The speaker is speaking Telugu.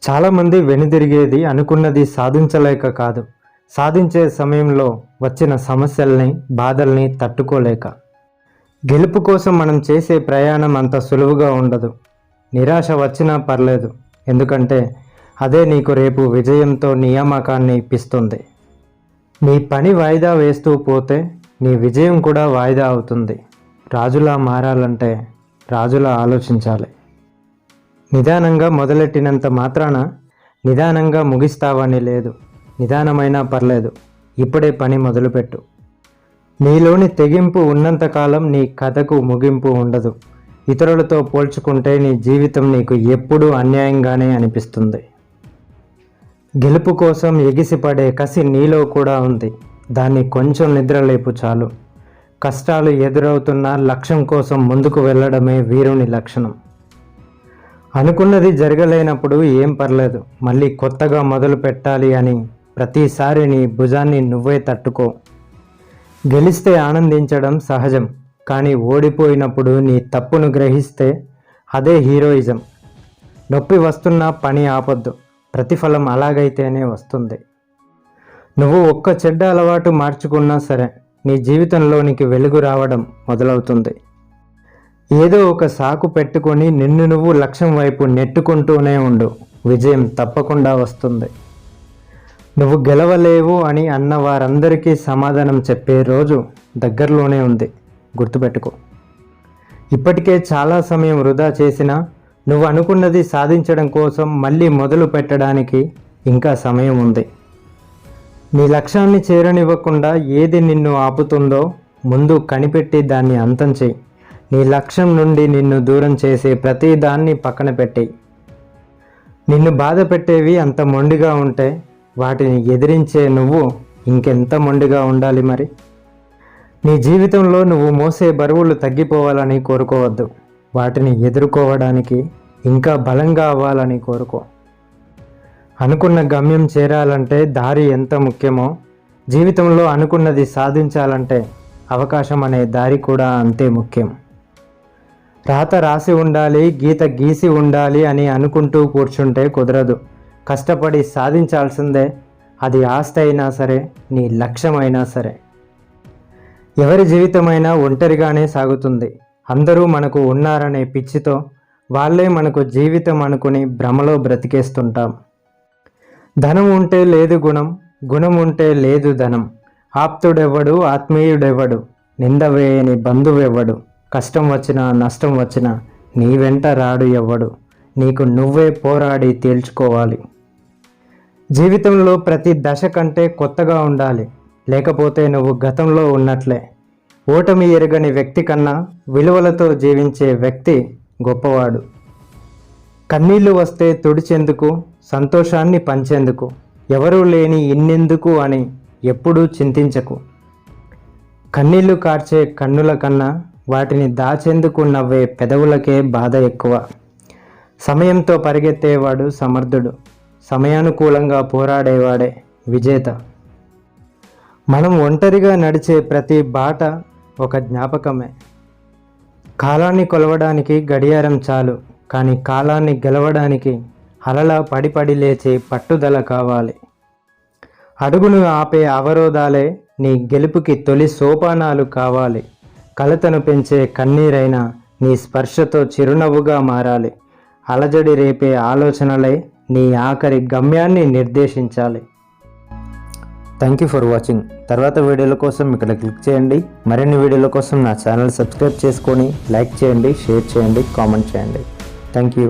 చాలామంది వెనుదిరిగేది అనుకున్నది సాధించలేక కాదు, సాధించే సమయంలో వచ్చిన సమస్యల్ని, బాధల్ని తట్టుకోలేక. గెలుపు కోసం మనం చేసే ప్రయాణం అంత సులువుగా ఉండదు. నిరాశ వచ్చినా పర్లేదు, ఎందుకంటే అదే నీకు రేపు విజయంతో నియామకాన్ని ఇప్పిస్తుంది. నీ పని వాయిదా వేస్తూ పోతే నీ విజయం కూడా వాయిదా అవుతుంది. రాజులా మారాలంటే రాజులా ఆలోచించాలి. నిదానంగా మొదలెట్టినంత మాత్రాన నిదానంగా ముగిస్తావని లేదు. నిదానమైనా పర్లేదు, ఇప్పుడే పని మొదలుపెట్టు. నీలోని తెగింపు ఉన్నంతకాలం నీ కథకు ముగింపు ఉండదు. ఇతరులతో పోల్చుకుంటే నీ జీవితం నీకు ఎప్పుడూ అన్యాయంగానే అనిపిస్తుంది. గెలుపు కోసం ఎగిసిపడే కసి నీలో కూడా ఉంది. దాన్ని కొంచెం నిద్రలేపు చాలు. కష్టాలు ఎదురవుతున్న లక్ష్యం కోసం ముందుకు వెళ్ళడమే వీరుని లక్షణం. అనుకున్నది జరగలేనప్పుడు ఏం పర్లేదు, మళ్ళీ కొత్తగా మొదలు పెట్టాలి అని ప్రతిసారి నీ భుజాన్ని నువ్వే తట్టుకో. గెలిస్తే ఆనందించడం సహజం, కానీ ఓడిపోయినప్పుడు నీ తప్పును గ్రహిస్తే అదే హీరోయిజం. నొప్పి వస్తున్నా పని ఆపొద్దు, ప్రతిఫలం అలాగైతేనే వస్తుంది. నువ్వు ఒక్క చెడ్డ అలవాటు మార్చుకున్నా సరే నీ జీవితంలోనికి వెలుగు రావడం మొదలవుతుంది. ఏదో ఒక సాకు పెట్టుకొని నిన్ను నువ్వు లక్ష్యం వైపు నెట్టుకుంటూనే ఉండు, విజయం తప్పకుండా వస్తుంది. నువ్వు గెలవలేవు అని అన్న వారందరికీ సమాధానం చెప్పే రోజు దగ్గరలోనే ఉంది, గుర్తుపెట్టుకో. ఇప్పటికే చాలా సమయం వృధా చేసినా నువ్వు అనుకున్నది సాధించడం కోసం మళ్ళీ మొదలు పెట్టడానికి ఇంకా సమయం ఉంది. నీ లక్ష్యాన్ని చేరనివ్వకుండా ఏది నిన్ను ఆపుతుందో ముందు కనిపెట్టి దాన్ని అంతం చేయి. నీ లక్ష్యం నుండి నిన్ను దూరం చేసే ప్రతి దాన్ని పక్కన పెట్టేయి. నిన్ను బాధ పెట్టేవి అంత మొండిగా ఉంటే వాటిని ఎదిరించే నువ్వు ఇంకెంత మొండిగా ఉండాలి మరి. నీ జీవితంలో నువ్వు మోసే బరువులు తగ్గిపోవాలని కోరుకోవద్దు, వాటిని ఎదుర్కోవడానికి ఇంకా బలంగా అవ్వాలని కోరుకో. అనుకున్న గమ్యం చేరాలంటే దారి ఎంత ముఖ్యమో, జీవితంలో అనుకున్నది సాధించాలంటే అవకాశం అనే దారి కూడా అంతే ముఖ్యం. రాత రాసి ఉండాలి, గీత గీసి ఉండాలి అని అనుకుంటూ కూర్చుంటే కుదరదు. కష్టపడి సాధించాల్సిందే, అది ఆస్తి అయినా సరే, నీ లక్ష్యమైనా సరే. ఎవరి జీవితమైనా ఒంటరిగానే సాగుతుంది. అందరూ మనకు ఉన్నారనే పిచ్చితో వాళ్ళే మనకు జీవితం అనుకుని భ్రమలో బ్రతికేస్తుంటాం. ధనం ఉంటే లేదు గుణం, గుణం ఉంటే లేదు ధనం. ఆప్తుడెవ్వడు, ఆత్మీయుడెవ్వడు, నింద వేయని బంధువెవ్వడు. కష్టం వచ్చినా నష్టం వచ్చినా నీ వెంట రాడు ఎవ్వడు. నీకు నువ్వే పోరాడి తేల్చుకోవాలి. జీవితంలో ప్రతి దశ కంటే కొత్తగా ఉండాలి, లేకపోతే నువ్వు గతంలో ఉన్నట్లే. ఓటమి ఎరగని వ్యక్తి కన్నా విలువలతో జీవించే వ్యక్తి గొప్పవాడు. కన్నీళ్లు వస్తే తుడిచేందుకు, సంతోషాన్ని పంచేందుకు, ఎవరూ లేని ఇన్నెందుకు అని ఎప్పుడూ చింతించకు. కన్నీళ్లు కార్చే కన్నుల కన్నా వాటిని దాచేందుకు నవ్వే పెదవులకే బాధ ఎక్కువ. సమయంతో పరిగెత్తేవాడు సమర్థుడు, సమయానుకూలంగా పోరాడేవాడే విజేత. మనం ఒంటరిగా నడిచే ప్రతి బాట ఒక జ్ఞాపకమే. కాలాన్ని కొలవడానికి గడియారం చాలు, కానీ కాలాన్ని గెలవడానికి అలలా పడి లేచే పట్టుదల కావాలి. అడుగును ఆపే అవరోధాలే నీ గెలుపుకి తొలి సోపానాలు కావాలి. కలతను పెంచే కన్నీరైనా నీ స్పర్శతో చిరునవ్వుగా మారాలి. అలజడి రేపే ఆలోచనలై నీ ఆఖరి గమ్యాన్ని నిర్దేశించాలి. Thank you for watching. తర్వాత వీడియోల కోసం ఇక్కడ క్లిక్ చేయండి. మరిన్ని వీడియోల కోసం నా ఛానల్ సబ్స్క్రైబ్ చేసుకొని లైక్ చేయండి, షేర్ చేయండి, కామెంట్ చేయండి. Thank you.